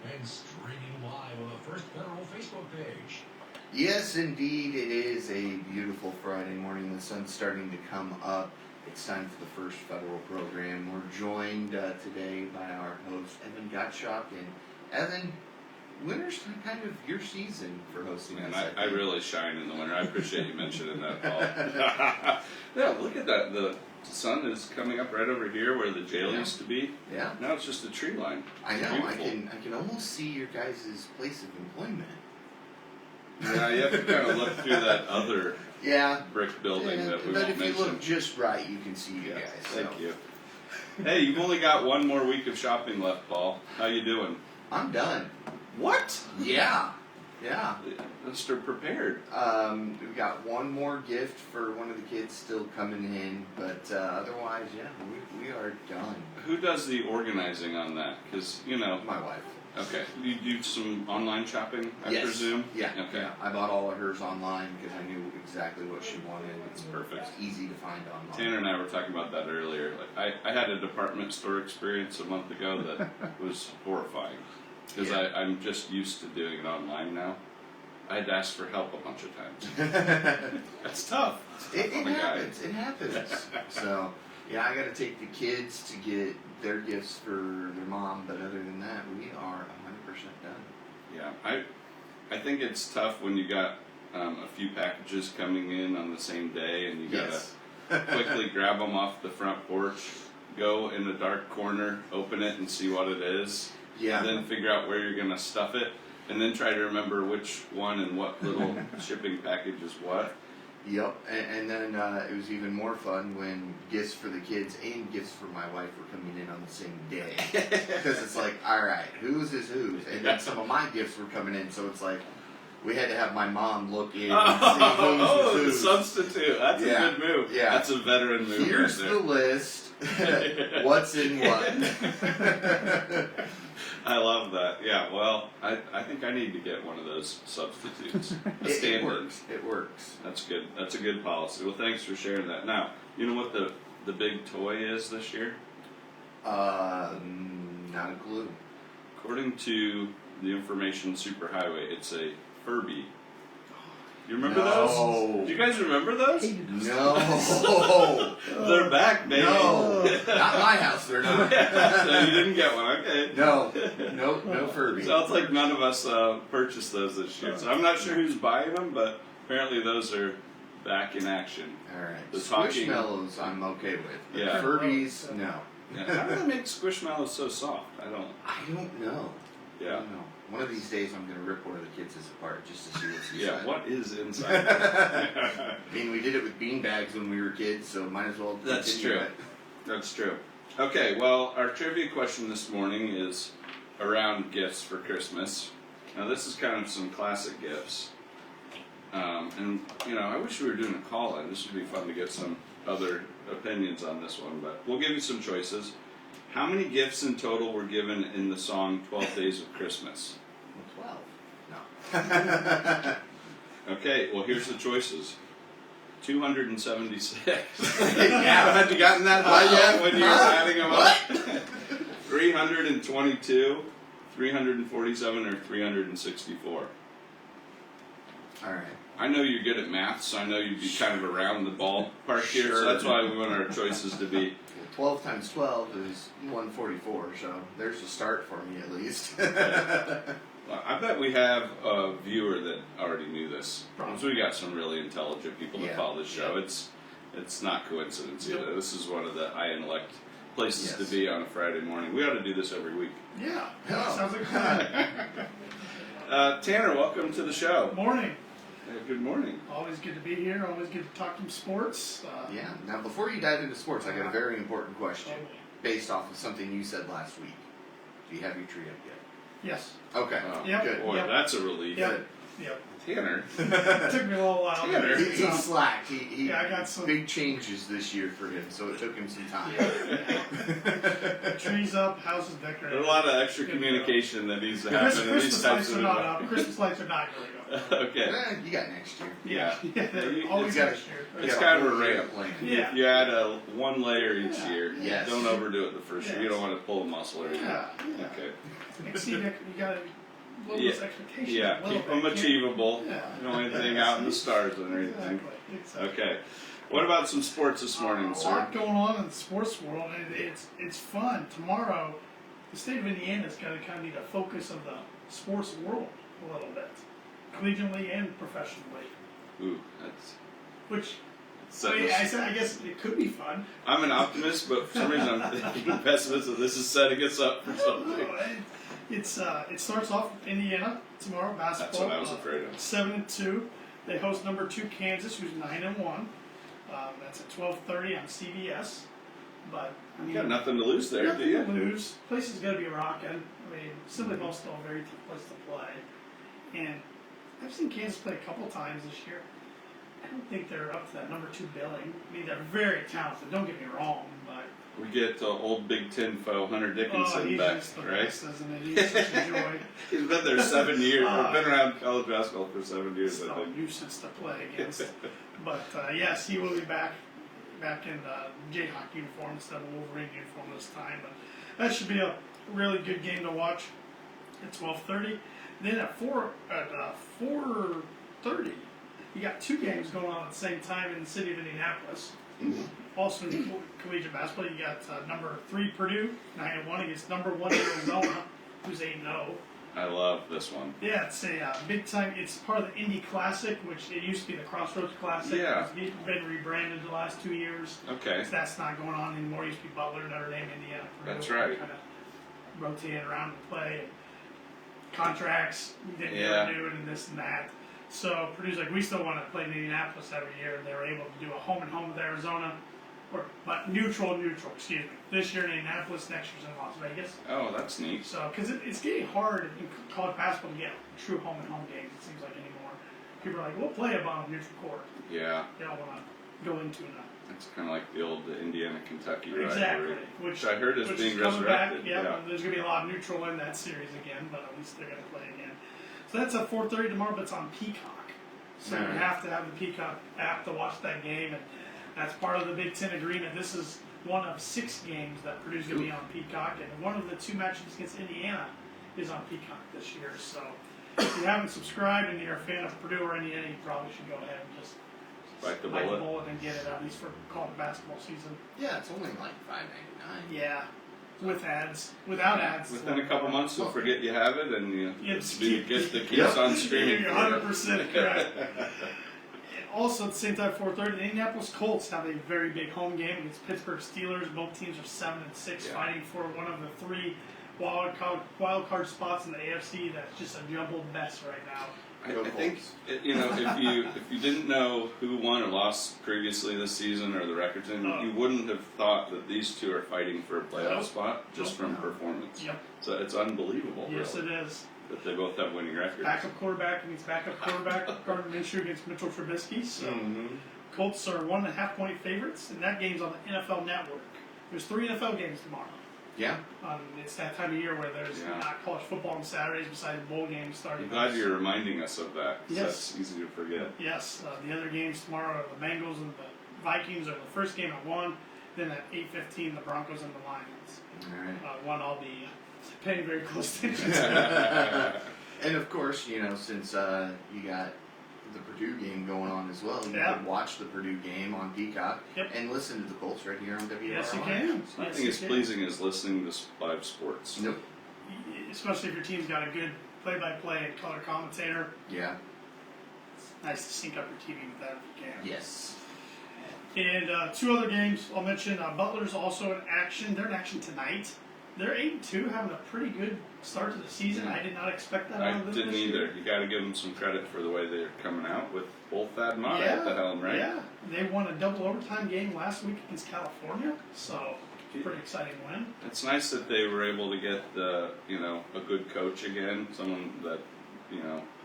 And streaming live on the First Federal Facebook page. Yes, indeed, it is a beautiful Friday morning. The sun's starting to come up. It's time for the First Federal program. We're joined today by our host, Evan Gottschalk. And Evan, winter's kind of your season for hosting Man, this. I really shine in the winter. I appreciate you mentioning that, Paul. Yeah, look at that. The sun is coming up right over here where the jail used to be. Yeah. Now it's just a tree line. I know. Beautiful. I can almost see your guys' place of employment. Yeah, you have to kind of look through that other brick building that we but won't if you mention. look just right, you can see you guys. Thank you. Hey, you've only got one more week of shopping left, Paul. How you doing? I'm done. What? Yeah. Mr. Prepared. We've got one more gift for one of the kids still coming in, but otherwise, we are done. Who does the organizing on that? Because, My wife. Okay. You do some online shopping, I presume? Yeah. Okay. Yeah. I bought all of hers online because I knew exactly what she wanted. It's perfect. It's easy to find online. Tanner and I were talking about that earlier. Like, I had a department store experience a month ago that was horrifying. Because I'm just used to doing it online now. I'd asked for help a bunch of times. That's tough. It happens. It happens. So, yeah, I got to take the kids to get their gifts for their mom, but other than that, we are 100% done. Yeah, I think it's tough when you got a few packages coming in on the same day, and you gotta quickly grab them off the front porch, go in the dark corner, open it, and see what it is. Yeah. And then figure out where you're gonna stuff it, and then try to remember which one and what little shipping package is what. Yep, and then it was even more fun when gifts for the kids and gifts for my wife were coming in on the same day. Because it's like, all right, whose is whose? And then some of my gifts were coming in, so it's like, we had to have my mom look in and see who's whose. Substitute. That's a good move. Yeah. That's a veteran move. Here's right the list. What's in what? I love that. Yeah, well, I think I need to get one of those substitutes. It works. It works. That's good. That's a good policy. Well, thanks for sharing that. Now, you know what the big toy is this year? Not a clue. According to the information superhighway, it's a Furby. You remember those? Do you guys remember those? No. They're back, baby. No. Not my house, they're not. So you didn't get one, okay. No Furby. Sounds like none of us purchased those this year. So I'm not sure who's buying them, but apparently those are back in action. Alright. The Squishmallows I'm okay with. But Yeah. Furbies, no. Yeah. How do they make Squishmallows so soft? I don't know. Yeah. I don't know. One of these days I'm going to rip one of the kids' apart just to see what's inside. Yeah, what is inside? I mean, we did it with beanbags when we were kids, so might as well That's continue true. it. That's true. Okay, well, our trivia question this morning is around gifts for Christmas. Now, this is kind of some classic gifts. And, I wish we were doing a call-in. This would be fun to get some other opinions on this one, but we'll give you some choices. How many gifts in total were given in the song 12 Days of Christmas? 12. No. Okay, well, here's the choices. 276. Yeah, had you gotten that high yet? When you were adding them up? 322, 347, or 364? All right. I know you're good at math, so I know you'd be kind of around the ballpark here, Sure. so that's why we want our choices to be. 12 times 12 is 144, so there's a start for me at least. Well, I bet we have a viewer that already knew this. So we got some really intelligent people that follow this show. It's not coincidence either. This is one of the high intellect places to be on a Friday morning. We ought to do this every week. Yeah, sounds like fun. Tanner, welcome to the show. Morning. Good morning. Always good to be here. Always good to talk some sports. Yeah. Now, before you dive into sports, I got a very important question based off of something you said last week. Do you have your tree up yet? Yes. Okay. Oh, Yep. Good. Boy, that's a relief. Yep. Yep. Tanner. It took me a little while. Tanner. He slacked. He I got some big changes this year for him, so it took him some time. trees up, houses decorated. There's a lot of extra Good communication that needs to happen in these Christmas types lights of are not events. up. Christmas lights are not going up. Okay. You got next year. Yeah. they're You- always it's got- next year. It's You got kind of a whole year ramp. plan. Yeah. You add one layer each Yeah. year. Yes. Don't overdo it the first year. You Yes. don't want to pull a muscle or anything. Yeah. Okay. Exceed you got to lower Yeah. those expectations. Yeah, a little keep them bit. achievable. Yeah. You don't want anything out in the stars and everything. Exactly. Okay. What about some sports this morning, A sir? lot going on in the sports world, and it's fun. Tomorrow, the state of Indiana is going to kind of be the focus of the sports world a little bit, collegiately and professionally. Ooh, that's. Which setting us- I guess it could be fun. I'm an optimist, but for some reason I'm thinking pessimistic. This is setting us up for something. It starts off with Indiana tomorrow basketball. That's what I was afraid of. 7-2. They host number 2 Kansas, who's 9-1. That's at 12:30 on CBS. But I You mean, got nothing to lose there, do nothing you? to lose. Place is going to be rocking. I mean, Assembly Hall's still a very tough place to play. And I've seen Kansas play a couple times this year. I don't think they're up to that number 2 billing. I mean, they're very talented. Don't get me wrong, but We get old Big Ten foe Hunter Dickinson he's back, just the right? best, isn't it? He's such a joy. He's been there 7 years. We've been around college basketball for 7 years, Still I a think. nuisance to play against. But yes, he will be back in Jayhawk uniform instead of Wolverine uniform this time. But that should be a really good game to watch at 12:30. Then at 4:30, you got 2 games going on at the same time in the city of Indianapolis. Also in collegiate basketball, you got number 3 Purdue 9-1 against number 1 Arizona, who's 8-0. I love this one. Yeah, it's a big time. It's part of the Indy Classic, which it used to be the Crossroads Classic. Yeah. It's been rebranded the last 2 years. Okay. So that's not going on anymore. It used to be Butler, Notre Dame, Indiana. Purdue. That's right. Kind of rotating around to play. Contracts didn't Yeah. renew it and this and that. So Purdue's like, we still want to play in Indianapolis every year. They were able to do a home and home with Arizona, but neutral, excuse me. This year in Indianapolis, next year's in Las Vegas. Oh, that's neat. So, because it's getting hard in college basketball to get true home and home games, it seems like anymore. People are like, we'll play a on neutral court. Yeah. They don't want to go into it. It's kind of like the old Indiana-Kentucky Exactly. rivalry. Which I heard is which being coming back. resurrected. Yeah, there's going to be a lot of neutral in that series again, but at least they're going to play again. So that's at 4:30 tomorrow, but it's on Peacock. So you Alright. have to have the Peacock app to watch that game, and that's part of the Big Ten agreement. This is one of 6 games that Purdue's going to be on Peacock, and one of the 2 matchups against Indiana is on Peacock this year. So if you haven't subscribed and you're a fan of Purdue or Indiana, you probably should go ahead and just Bite the bite bullet. and get it, at least for college basketball season. Yeah, it's only like $5.99. Yeah, with ads. Without ads. Within a couple months, you'll forget you have it, and you It's get the keeps on streaming. You're 100% correct. Also, at the same time, 4:30, the Indianapolis Colts have a very big home game against Pittsburgh Steelers. Both teams are 7-6, Yeah. fighting for one of the 3 wild card spots in the AFC. That's just a jumbled mess right now. I think if you didn't know who won or lost previously this season or the records, you wouldn't have thought that these 2 are fighting for a playoff Nope. spot just from performance. Yep. So it's unbelievable, Yes, really, it is. that they both have winning records. Backup quarterback against backup quarterback. Gardner Minshew against Mitchell Trubisky. So Colts are 1.5-point favorites, and that game's on the NFL Network. There's 3 NFL games tomorrow. Yeah. It's that time of year where there's not college football on Saturdays besides bowl games starting. I'm glad you're reminding us of that. 'Cause Yes. That's easy to forget. Yes, the other games tomorrow are the Bengals and the Vikings are the first game at 1, then at 8:15 the Broncos and the Lions. All right. One I'll be paying very close attention to. And of course, since you got the Purdue game going on as well, you Yeah. can watch the Purdue game on Peacock Yep. and listen to the Colts right here on WRLI. Yes, you can. It's nothing as pleasing as listening to live sports. Nope. Especially if your team's got a good play-by-play and color commentator. Yeah. It's nice to sync up your TV with that if you can. Yes. And 2 other games I'll mention. Butler's also in action. They're in action tonight. They're 8-2, having a pretty good start to the season. I did not expect that I out of them didn't this year. either. You got to give them some credit for the way they're coming out with old Thad Matta at the helm, right? Yeah, they won a double overtime game last week against California, so pretty exciting win. It's nice that they were able to get a good coach again, someone that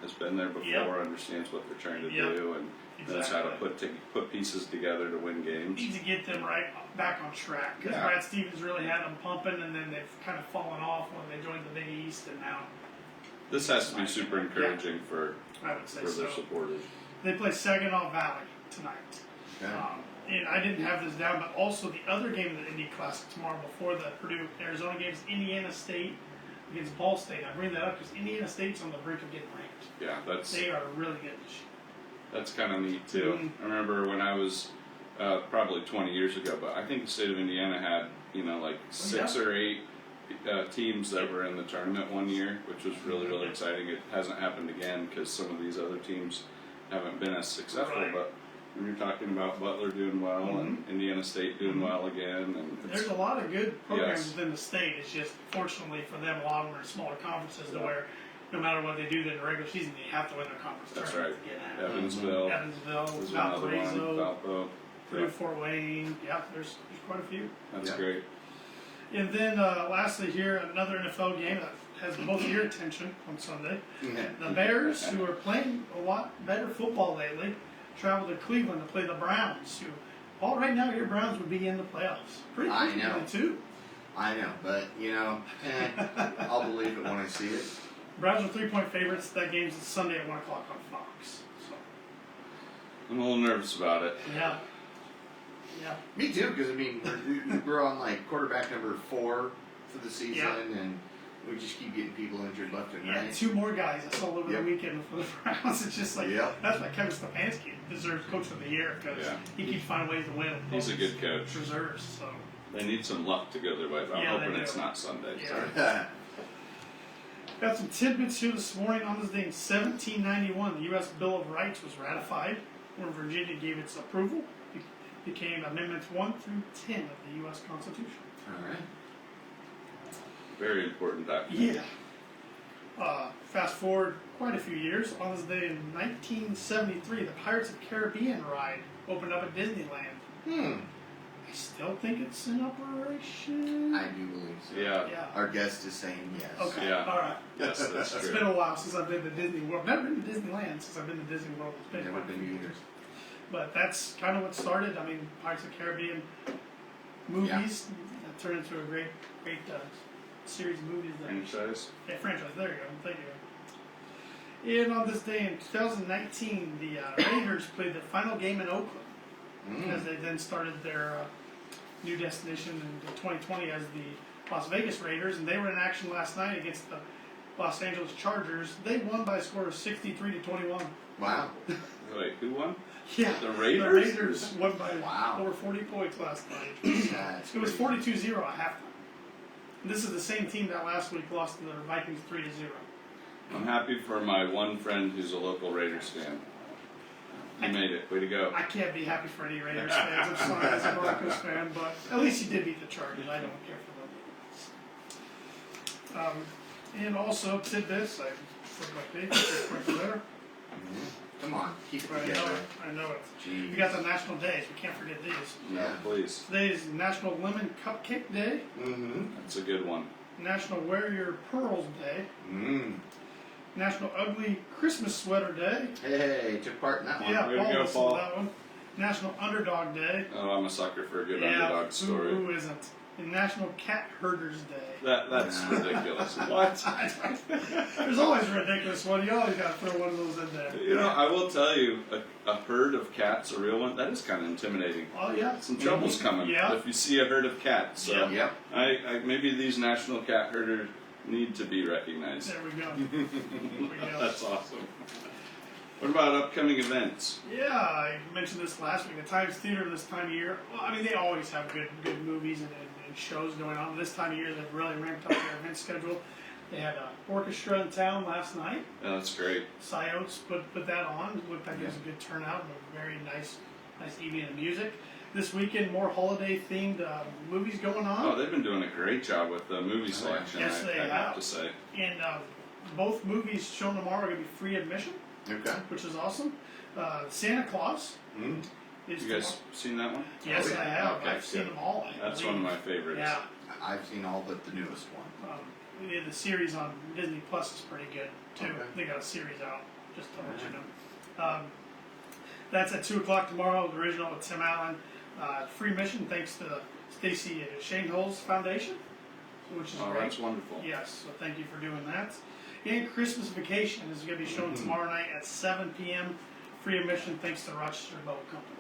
has been there before, Yep. understands what they're trying to Yep. do, and knows how to put pieces together to win games. Need to get them right back on track because Yeah. Brad Stevens really had them pumping, and then they've kind of fallen off when they joined the Big East, and now This has to be super encouraging for I would say their so. supporters. They play Saginaw Valley tonight. Okay. And I didn't have this down, but also the other game in the Indy Classic tomorrow before the Purdue-Arizona game is Indiana State against Ball State. I bring that up because Indiana State's on the brink of getting ranked. Yeah, They are really good this year. that's kind of neat too. Mhm. I remember when I was probably 20 years ago, but I think the state of Indiana had like 6 or 8 teams that were in the tournament one year, which was really exciting. It hasn't happened again because some of these other teams haven't been as successful. Right. But when you're talking about Butler doing well and Indiana State doing well again, and There's a lot of good programs Yes. within the state. It's just, fortunately for them, a lot of them are in smaller conferences to where no matter what they do in the regular season, they have to win their conference That's tournament right. to get in. Evansville Evansville, was another one. Valparaiso, Valpo. Purdue, Yeah, Fort Wayne. Yeah, there's quite a few. that's Yeah. great. And then lastly here, another NFL game that has both of your attention on Sunday. The Bears, who are playing a lot better football lately, travel to Cleveland to play the Browns, who, all right now, your Browns would be in the playoffs. Pretty I quickly, know. too. I know, but I'll believe it when I see it. Browns are 3-point favorites. That game's Sunday at 1 o'clock on Fox. So, I'm a little nervous about it. yeah. Yeah. Me too, because we're on like quarterback number 4 for the season, Yeah. and we just keep getting people injured left and Yeah, right. 2 more guys I saw over Yep. the weekend for the Browns. It's just like, Yep. that's why Kevin Stefanski deserves Coach of the Year because Yeah. he keeps finding ways to win. with He's a all good his coach. Reserves, so. They need some luck to go their way, but I'm Yeah, they hoping it's do. not Sunday. Yeah. So. Got some tidbits here this morning. On this day in 1791, the U.S. Bill of Rights was ratified, when Virginia gave its approval. It became Amendments 1 through 10 of the U.S. Constitution. All right. Very important document. Yeah. Fast forward quite a few years. On this day in 1973, the Pirates of the Caribbean ride opened up at Disneyland. I still think it's in operation. I do believe so. Yeah. Yeah. Our guest is saying yes. Okay. Yeah. All right. Yes, that's It's true. been a while since I've been to Disney World. I've never been to Disneyland since I've been to Disney World. It's been Never quite a been few either. years. But that's kind of what started. I mean, Pirates of the Caribbean movies that turned into a great series of movies. Franchise. Yeah, franchise. There you go. Thank you. And on this day in 2019, the Raiders played their final game in Oakland as they then started their new destination in 2020 as the Las Vegas Raiders, and they were in action last night against the Los Angeles Chargers. They won by a score of 63-21. Wow. Wait, who won? Yeah, The Raiders? The Raiders won by Wow. over 40 points last night. That's It was crazy. 42-0 at halftime. And this is the same team that last week lost to the Vikings 3-0. I'm happy for my one friend who's a local Raiders fan. You made it. Way to go. I can't be happy for any Raiders fans. I'm sorry as a Broncos fan, but at least you did beat the Chargers. I don't care for them. And also tidbits. I put my page just quick there. Come on, keep it I know together. it. I know it. Jeez. We got the national days. We can't forget these. No, Yeah. please. Today is National Lemon Cupcake Day, That's a good one. National Wear Your Pearls Day, National Ugly Christmas Sweater Day. Hey, took part in that one. Yeah, Way to Paul go, listened Paul. to that one. National Underdog Day. Oh, I'm a sucker for a good Yeah, underdog story. Who isn't? And National Cat Herders Day. That's ridiculous. What? There's always a ridiculous one. You always got to throw one of those in there. You know, I will tell you, a herd of cats, a real one, that is kind of intimidating. Oh yeah. Some trouble's coming Yeah. if you see a herd of cats. So Yeah. Yep. I maybe these national cat herders need to be recognized. There we go. There we go. That's awesome. What about upcoming events? Yeah, I mentioned this last week. The Times Theater this time of year. Well, I mean, they always have good movies and shows going on. This time of year, they've really ramped up their event schedule. They had an orchestra in town last night. Yeah, that's great. Sciotes put that on. It looked like it was a good turnout and a very nice evening of music. This weekend, more holiday-themed movies going on. Oh, they've been doing a great job with the movie selection. Yes, they I have. have to say. And both movies shown tomorrow are going to be free admission, Okay. which is awesome. Santa Claus is You guys seen that one? Yes, Oh, yeah. I have. Okay, I've seen good. them all. I That's believe. one of my favorites. Yeah. I've seen all but the newest one. The series on Disney Plus is pretty good too. Okay. They got a series out, just to let you know. That's at 2 o'clock tomorrow. The original with Tim Allen. Free admission thanks to the Stacy Shaneholz Foundation, which is Oh, great. that's wonderful. Yes, so thank you for doing that. And Christmas Vacation is going to be shown tomorrow night at 7 p.m. Free admission thanks to Rochester Boat Company.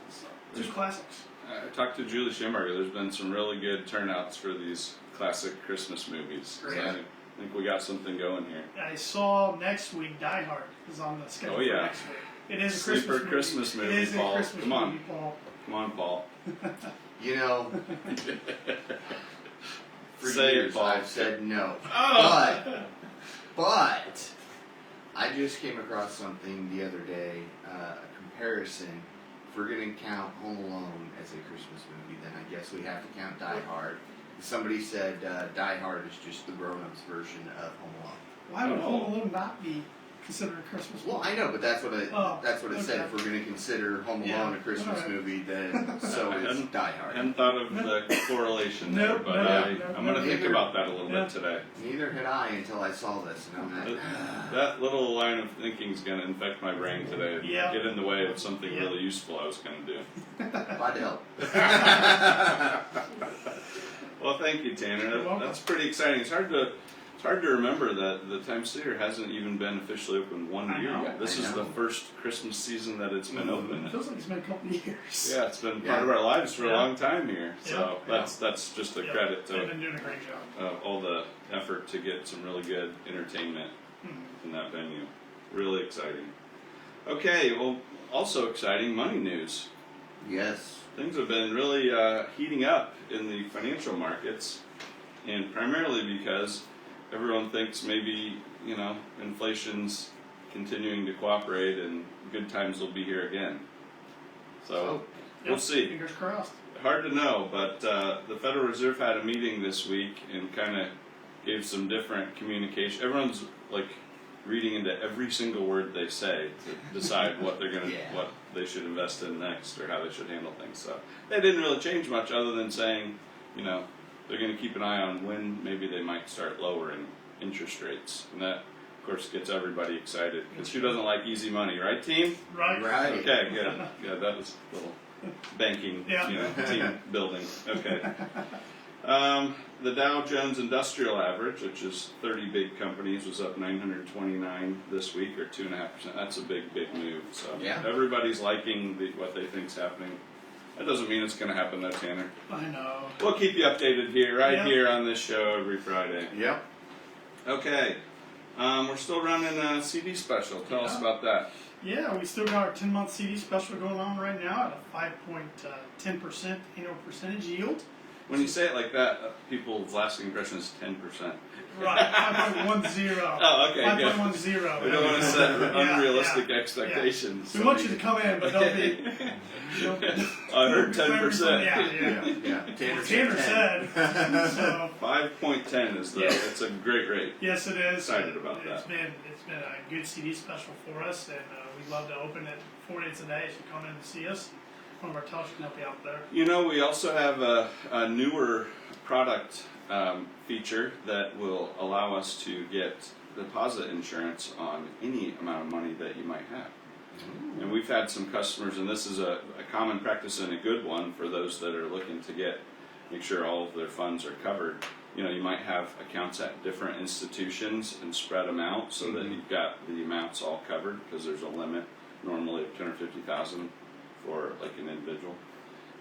So, two classics. I talked to Julie Schimberger. There's been some really good turnouts for these classic Christmas movies. So Yeah. I think we got something going here. I saw next week Die Hard is on the schedule Oh, yeah. for next week. It is a Sleeper Christmas movie. It is Paul. a Christmas Come on. movie, Paul. Come on, Paul. You know, for Say it, years Paul. I've said no. Oh! But I just came across something the other day, a comparison. If we're going to count Home Alone as a Christmas movie, then I guess we have to count Die Hard. Somebody said Die Hard is just the grown-ups version of Home Alone. Why would Oh. Home Alone not be considered a Christmas movie? Well, I know, but that's what it said. okay. If we're going to consider Home Alone Yeah, a Christmas alright. movie, then so I is hadn't- Die I Hard. hadn't thought of the correlation there, Nope, but I'm going to think about that a little bit today. Neither had I until I saw this, and I'm like, That little line of thinking is going to infect my brain today and Yeah. get in the way of something Yeah. really useful I was going to do. glad to help. Well, thank you, Tanner. You're welcome. That's pretty exciting. It's hard to remember that the Times Theater hasn't even been officially open 1 I year know. yet. This I is know. the first Christmas season that it's been open. It feels like it's been a couple of years. Yeah, it's been Yeah. part of our lives for a Yeah. long time here. So Yeah. that's just a Yep. credit They've to been doing a great job. all the effort to get some really good entertainment in that venue. Really exciting. Okay, well, also exciting money news. Yes. Things have been really heating up in the financial markets, and primarily because everyone thinks maybe, inflation's continuing to cooperate and good times will be here again. So we'll Yep, see. Fingers crossed. Hard to know, but the Federal Reserve had a meeting this week and kind of gave some different communication. Everyone's like reading into every single word they say to decide what they're gonna, Yeah. what they should invest in next or how they should handle things. So they didn't really change much other than saying, they're gonna keep an eye on when maybe they might start lowering interest rates, and that, of course, gets everybody excited because who doesn't like easy money, right, team? Right? Right. Okay, good. That was a little banking, Yeah. team building. Okay. The Dow Jones Industrial Average, which is 30 big companies, was up 929 this week, or 2.5%. That's a big move. So Yeah. everybody's liking what they think's happening. That doesn't mean it's going to happen, though, Tanner. I know. We'll keep you updated here, Yeah. here on this show every Friday. Yep. Okay. We're still running a CD special. Tell us about that. Yeah, we still got our 10-month CD special going on right now at a 5.10% annual percentage yield. When you say it like that, people's lasting impression is 10%. Right, 5.10. Oh, okay, good. 5.10. We don't want to set Yeah, unrealistic yeah, expectations. We want you to come in, but don't be. I heard 10%. Yeah. Tanner Tanner said. So, 5.10 is Yeah. it's a great rate. yes, it is. Excited about It's that. been a good CD special for us, and we'd love to open it 4 days a day. So come in and see us. One of our tellers can help you out there. We also have a newer product feature that will allow us to get deposit insurance on any amount of money that you might have. And we've had some customers, and this is a common practice and a good one for those that are looking to make sure all of their funds are covered. You might have accounts at different institutions and spread them out so that you've got the amounts all covered, because there's a limit normally of $250,000 for like an individual.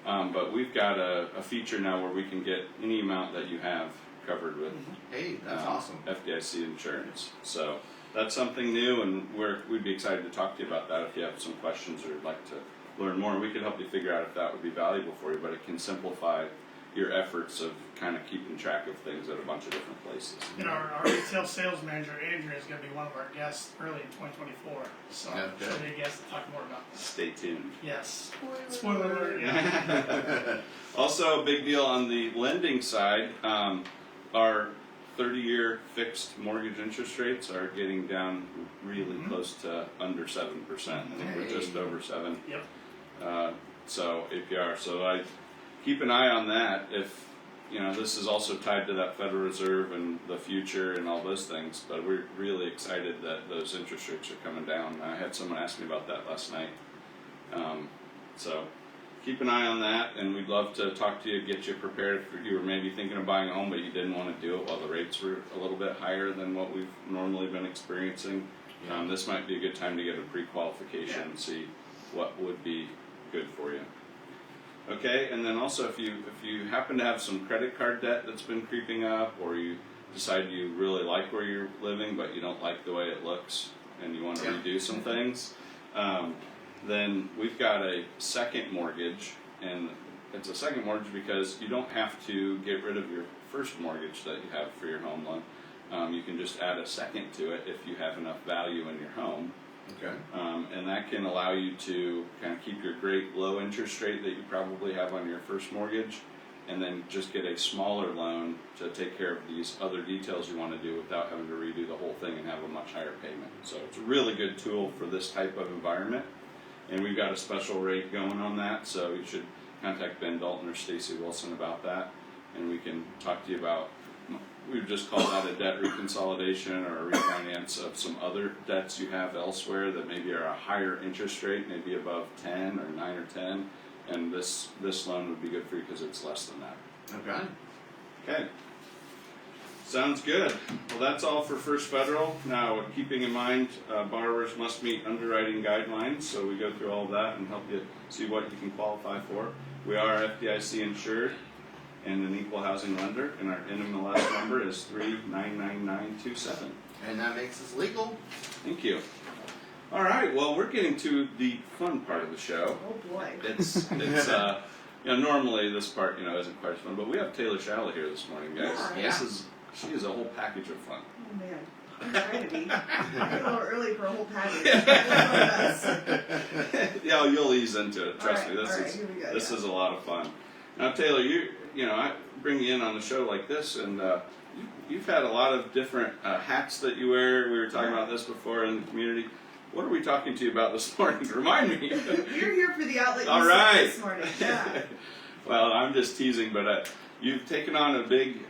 But we've got a feature now where we can get any amount that you have covered with Hey, that's awesome. FDIC insurance. So that's something new, and we'd be excited to talk to you about that if you have some questions or would like to learn more. We can help you figure out if that would be valuable for you, but it can simplify your efforts of kind of keeping track of things at a bunch of different places. And our retail sales manager, Andrea, is going to be one of our guests early in 2024. So Okay. she'll be a guest to talk more about this. Stay tuned. Yes. Spoiler alert, yeah. Also, a big deal on the lending side, our 30-year fixed mortgage interest rates are getting down really close to under 7%. I think we're just over 7. Yep. So APR. So I keep an eye on that. If this is also tied to that Federal Reserve and the future and all those things. But we're really excited that those interest rates are coming down. I had someone ask me about that last night. So keep an eye on that, and we'd love to talk to you, get you prepared if you were maybe thinking of buying a home, but you didn't want to do it while the rates were a little bit higher than what we've normally been experiencing. This might be a good time to get a pre-qualification and see what would be good for you. Okay, and then also if you happen to have some credit card debt that's been creeping up, or you decide you really like where you're living but you don't like the way it looks and you want to redo some things, then we've got a second mortgage, and it's a second mortgage because you don't have to get rid of your first mortgage that you have for your home loan. You can just add a second to it if you have enough value in your home. Okay. And that can allow you to kind of keep your great low interest rate that you probably have on your first mortgage, and then just get a smaller loan to take care of these other details you want to do without having to redo the whole thing and have a much higher payment. So it's a really good tool for this type of environment, and we've got a special rate going on that, so you should contact Ben Dalton or Stacy Wilson about that, and we can talk to you about, we would just call that a debt reconsolidation or a refinance of some other debts you have elsewhere that maybe are a higher interest rate, maybe above 10 or 9 or 10, and this loan would be good for you because it's less than that. Okay. Okay. Sounds good. Well, that's all for First Federal. Now, keeping in mind, borrowers must meet underwriting guidelines, so we go through all of that and help you see what you can qualify for. We are FDIC insured and an equal housing lender, and our NMLS number is 399927. And that makes us legal. Thank you. All right, well, we're getting to the fun part of the show. Oh boy. It's normally this part, isn't quite as fun, but we have Taylor Showley here this morning, guys. Yeah. She is a whole package of fun. Oh man. I'm trying to be. I get a little early for a whole package. Yeah, you'll ease into it. Trust me. Here we go, This is a lot of fun. Now, Taylor, I bring you in on the show like this, and you've had a lot of different hats that you wear. We were talking about this before in the community. What are we talking to you about this morning? Remind me. You're here for the outlet All you right. this morning. Yeah. Well, I'm just teasing, but you've taken on a big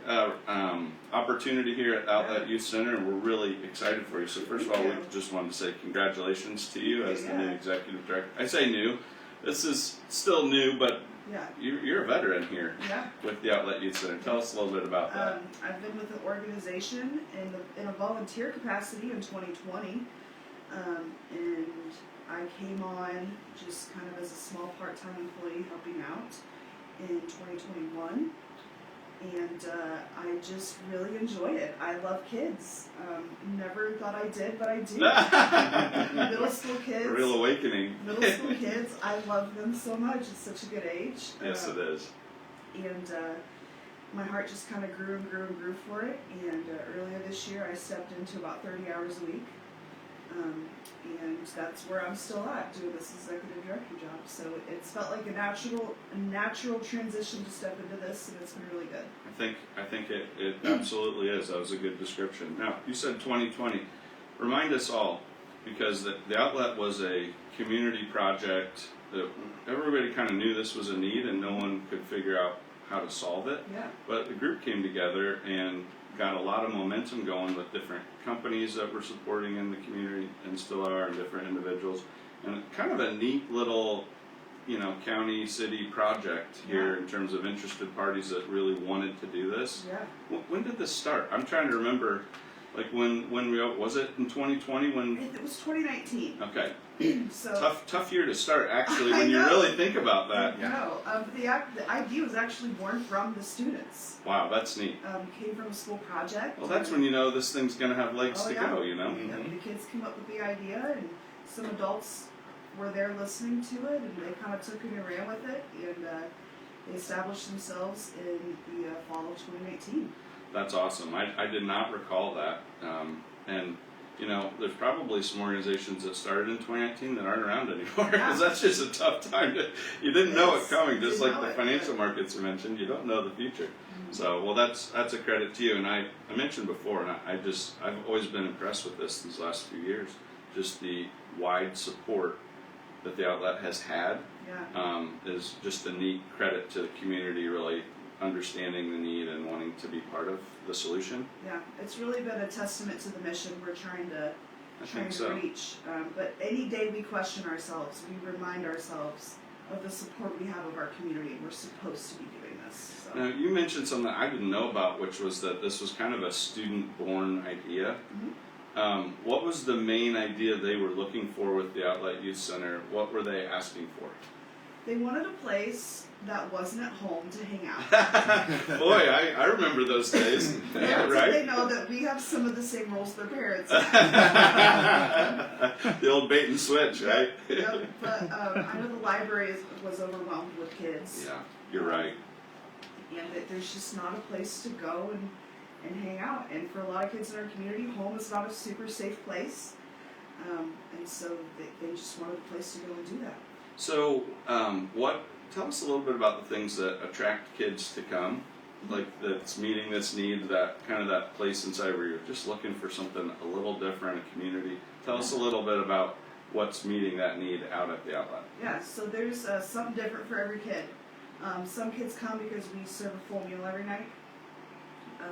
opportunity here at Outlet Youth Center, and we're really excited for you. So first of all, we just wanted to say congratulations to you as the new executive director. I say new. This is still new, but you're a veteran here with the Outlet Youth Center. Tell us a little bit about that. I've been with the organization in a volunteer capacity in 2020, and I came on just kind of as a small part-time employee helping out in 2021, and I just really enjoyed it. I love kids. Never thought I did, but I do. Middle school kids. A real awakening. Middle school kids, I love them so much. It's such a good age. Yes, it is. And my heart just kind of grew and grew and grew for it. And earlier this year, I stepped into about 30 hours a week. And that's where I'm still at, doing this executive director job. So it's felt like a natural transition to step into this, and it's been really good. I think it absolutely is. That was a good description. Now, you said 2020. Remind us all, because the outlet was a community project that everybody kind of knew this was a need, and no one could figure out how to solve it. Yeah. But the group came together and got a lot of momentum going with different companies that were supporting in the community and still are, and different individuals, and kind of a neat little county city project here in terms of interested parties that really wanted to do this. Yeah. When did this start? I'm trying to remember, like when was it in 2020 when? It was 2019. Okay. So tough year to start actually I when you know. really think about that. No, the idea was actually born from the students. Wow, that's neat. Came from a school project. Well, that's when you know this thing's gonna have legs to go. Yeah, the kids came up with the idea, and some adults were there listening to it, and they kind of took it and ran with it, and they established themselves in the fall of 2019. That's awesome. I did not recall that. And there's probably some organizations that started in 2019 that aren't around anymore, because that's just a tough time you didn't know it coming, just like the financial markets you mentioned, you don't know the future. So, well, that's a credit to you. And I mentioned before, and I've always been impressed with this these last few years, just the wide support that the outlet has had is just a neat credit to the community, really understanding the need and wanting to be part of the solution. Yeah, it's really been a testament to the mission. We're trying to I trying think to so. reach. But any day we question ourselves, we remind ourselves of the support we have of our community. We're supposed to be doing this. So. Now, you mentioned something I didn't know about, which was that this was kind of a student-born idea. What was the main idea they were looking for with the Outlet Youth Center? What were they asking for? They wanted a place that wasn't at home to hang out. Boy, I remember those days. Yeah, right? So they know that we have some of the same roles their parents The have. old bait and switch, right? Yep. But I know the library was overwhelmed with kids. Yeah, you're right. And that there's just not a place to go and hang out. And for a lot of kids in our community, home is not a super safe place. And so they just wanted a place to go and do that. So, tell us a little bit about the things that attract kids to come, like that's meeting this need, that kind of that place inside where you're just looking for something a little different, a community. Tell us a little bit about what's meeting that need out at the Outlet. Yeah, so there's something different for every kid. Some kids come because we serve a full meal every night.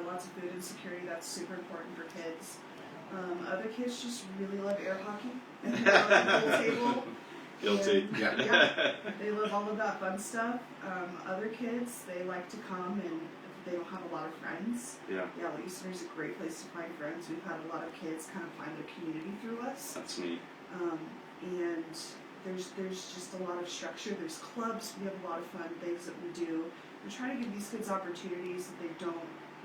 Lots of food and security, that's super important for kids. Other kids just really love air hockey and they love the pool table. Guilty. And, yeah, they love all of that fun stuff. Other kids, they like to come and if they don't have a lot of friends. Yeah, Yeah, Youth Center is a great place to find friends. We've had a lot of kids kind of find their community through us. that's neat. And there's just a lot of structure. There's clubs. We have a lot of fun things that we do. We're trying to give these kids opportunities that they don't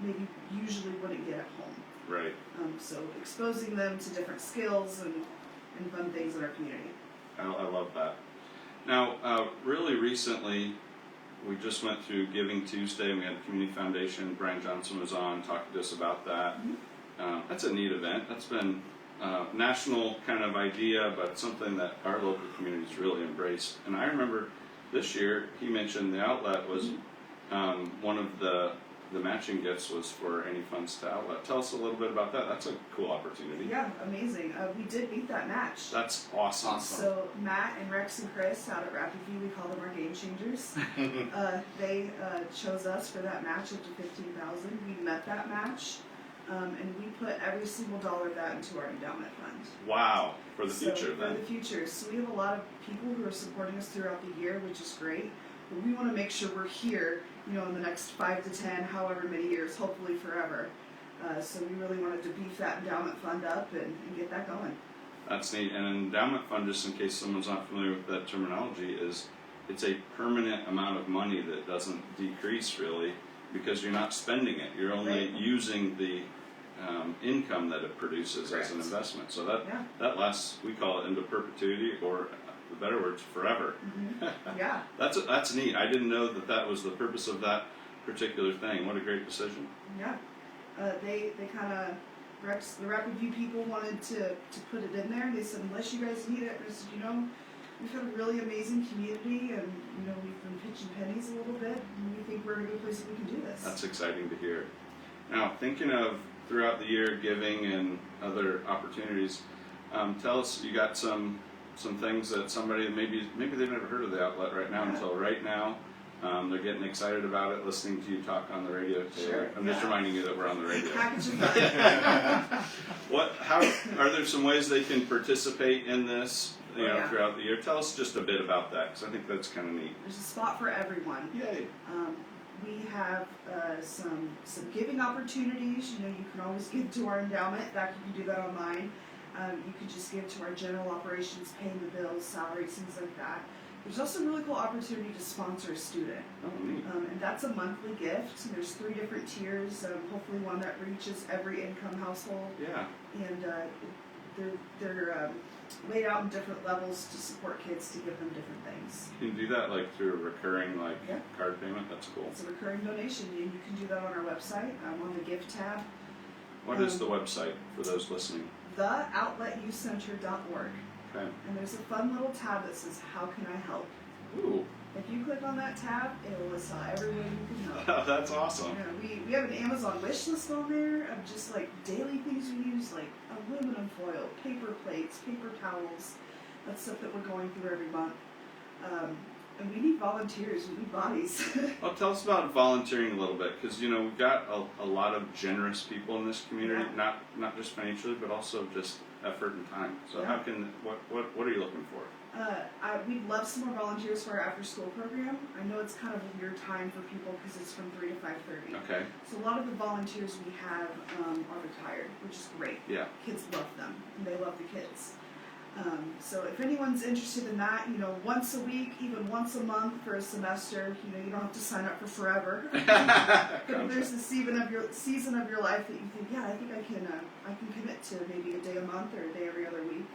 maybe usually wouldn't get at home. Right. So exposing them to different skills and fun things in our community. I love that. Now, really recently, we just went through Giving Tuesday, and we had the Community Foundation. Brian Johnson was on, talking to us about that. That's a neat event. That's been a national kind of idea, but something that our local communities really embraced. And I remember this year, he mentioned the Outlet was one of the matching gifts was for any funds to Outlet. Tell us a little bit about that. That's a cool opportunity. Yeah, amazing. We did beat that match. That's awesome. So Matt and Rex and Chris out at Rapid View, we call them our game changers. They chose us for that match up to $15,000. We met that match, and we put every single dollar of that into our endowment fund. Wow, for the future So, then. For the future. So we have a lot of people who are supporting us throughout the year, which is great. But we want to make sure we're here, in the next 5 to 10, however many years, hopefully forever. So we really wanted to beef that endowment fund up and get that going. That's neat. And an endowment fund, just in case someone's not familiar with that terminology, it's a permanent amount of money that doesn't decrease really because you're not spending it. You're only using the income that it produces as an investment. So that lasts, we call it into perpetuity, or the better words, forever. Yeah. That's neat. I didn't know that was the purpose of that particular thing. What a great decision. Yeah. They kind of, the Rapid View people wanted to put it in there. They said, unless you guys need it. I said, we've had a really amazing community and, we've been pitching pennies a little bit and we think we're in a good place that we can do this. That's exciting to hear. Now, thinking of throughout the year giving and other opportunities, tell us, you got some things that somebody, maybe they've never heard of the Outlet right now until right now. They're getting excited about it, listening to you talk on the radio, Taylor. Sure. I'm just reminding you that we're on the radio. Package of fun. How are there some ways they can participate in this, Yeah. throughout the year? Tell us just a bit about that, because I think that's kind of neat. There's a spot for everyone. Yay! We have some giving opportunities. You can always give to our endowment. You can do that online. You can just give to our general operations, paying the bills, salaries, things like that. There's also a really cool opportunity to sponsor a student. Oh, neat. And that's a monthly gift. There's 3 different tiers, hopefully one that reaches every income household. Yeah. And they're laid out in different levels to support kids to give them different things. You can do that through a recurring Yeah. card payment. That's cool. It's a recurring donation, and you can do that on our website on the gift tab. What is the website for those listening? theoutletyouthcenter.org. Okay. And there's a fun little tab that says, how can I help? Ooh, If you click on that tab, it will list out every way you can help. that's awesome. We have an Amazon wish list on there of just daily things we use, like aluminum foil, paper plates, paper towels. That's stuff that we're going through every month. And we need volunteers, we need bodies. Well, tell us about volunteering a little bit, because we've got a lot of generous people in this community, Yeah. not just financially, but also just effort and time. So Yeah. how can what are you looking for? We'd love some more volunteers for our after-school program. I know it's kind of a weird time for people because it's from 3 to 5:30. Okay. So a lot of the volunteers we have are retired, which is great. Yeah. Kids love them, and they love the kids. So if anyone's interested in that, once a week, even once a month for a semester, you don't have to sign up for forever. But if there's a season of your life that you think, yeah, I think I can commit to maybe a day a month or a day every other week,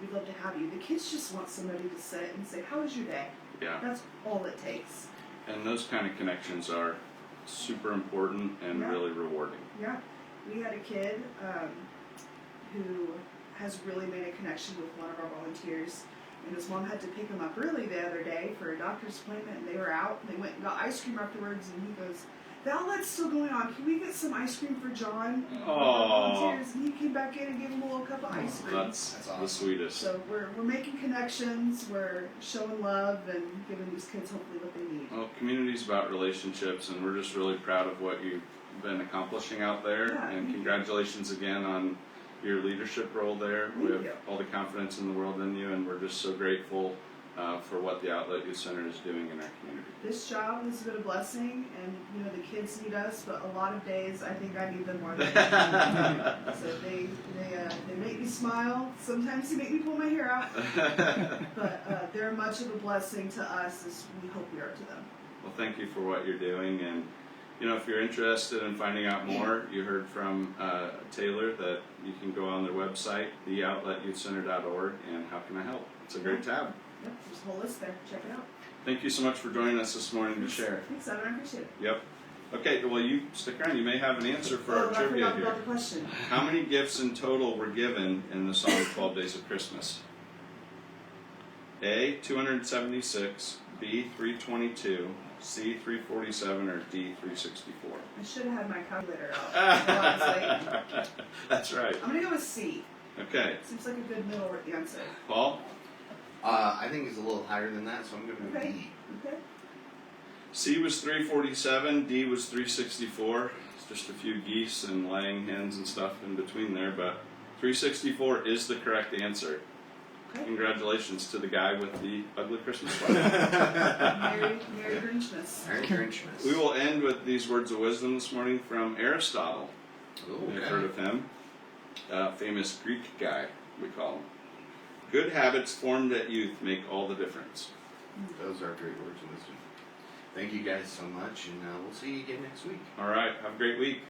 we'd love to have you. The kids just want somebody to sit and say, how was your day? Yeah. That's all it takes. And those kind of connections are super important and Yeah. really rewarding. Yeah. We had a kid who has really made a connection with one of our volunteers. And his mom had to pick him up early the other day for a doctor's appointment, and they were out. And they went and got ice cream afterwards, and he goes, the outlet's still going on. Can we get some ice cream for John? One of our volunteers. And he came back in and gave him a little cup of ice cream. That's awesome. the sweetest. So we're making connections, we're showing love, and giving these kids hopefully what they need. Well, community's about relationships, and we're just really proud of what you've been accomplishing out there. Yeah, And thank congratulations again on your leadership role there. Thank We have you. all the confidence in the world in you, and we're just so grateful for what the Outlet Youth Center is doing in our community. This job has been a blessing, and the kids need us, but a lot of days I think I need them more than anything. So they make me smile. Sometimes they make me pull my hair out, but they're much of a blessing to us as we hope we are to them. Well, thank you for what you're doing, and if you're interested in finding out more, you heard from Taylor that you can go on their website, theoutletyouthcenter.org, and how can I help? It's a great tab. Yep, there's a whole list there. Check it out. Thank you so much for joining us this morning to share. Thanks, Evan. I appreciate it. Yep. Okay, well, you stick around. You may have an answer for our I trivia forgot here. about the question. How many gifts in total were given in the song 12 Days of Christmas? A, 276, B, 322, C, 347, or D, 364? I should have had my calculator out. while I was waiting. That's right. I'm gonna go with C. Okay. Seems like a good middle answer. Paul? I think it's a little higher than that, so I'm going to go Okay. B. Okay. C was 347, D was 364. It's just a few geese and laying hens and stuff in between there, but 364 is the correct answer. Okay. Congratulations to the guy with the ugly Christmas sweater. Merry Grinchmas. Merry Christmas. We will end with these words of wisdom this morning from Aristotle. Ooh, You've okay. heard of him. Famous Greek guy, we call him. Good habits formed at youth make all the difference. Those are great words of wisdom. Thank you guys so much, and we'll see you again next week. All right, have a great week.